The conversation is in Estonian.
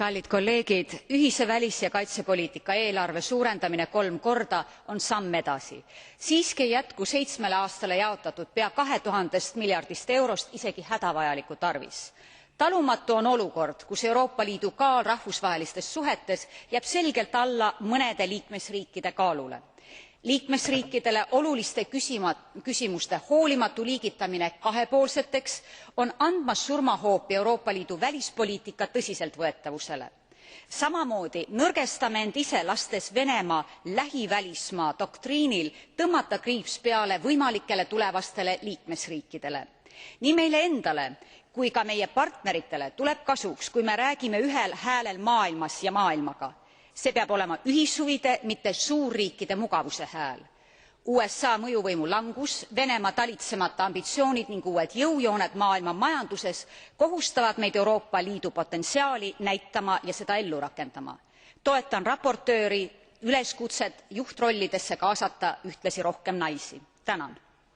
Kallid kolleegid, ühise välis- ja kaitsepoliitika eelarve suurendamine 3 korda on samm edasi. Siiski ei jätku 7 aastale jaotatud pea 2000 miljardist eurost isegi hädavajaliku tarvis. Talumatu on olukord, kus Euroopa Liidu kaal rahvusvahelistes suhetes jääb selgelt alla mõnede liikmesriikide kaalule. Liikmesriikidele oluliste küsimuste hoolimatu liigitamine kahepoolseteks on andmas surmahoopi Euroopa Liidu välispoliitika tõsiseltvõetavusele. Samamoodi nõrgestame end ise, lastes Venemaa lähivälismaa doktriinil tõmmata kriips peale võimalikele tulevastele liikmesriikidele. Nii meile endale kui ka meie partneritele tuleb kasuks, kui me räägime ühel häälel maailmas ja maailmaga. See peab olema ühishuvide, mitte suurriikide mugavuse hääl. USA mõjuvõimu langus, Venemaa talitsemata ambitsioonid ning uued jõujooned maailma majanduses kohustavad meid Euroopa Liidu potentsiaali näitama ja seda ellu rakendama. Toetan raportööri üleskutset juhtrollidesse kaasata ühtlasi rohkem naisi. Tänan.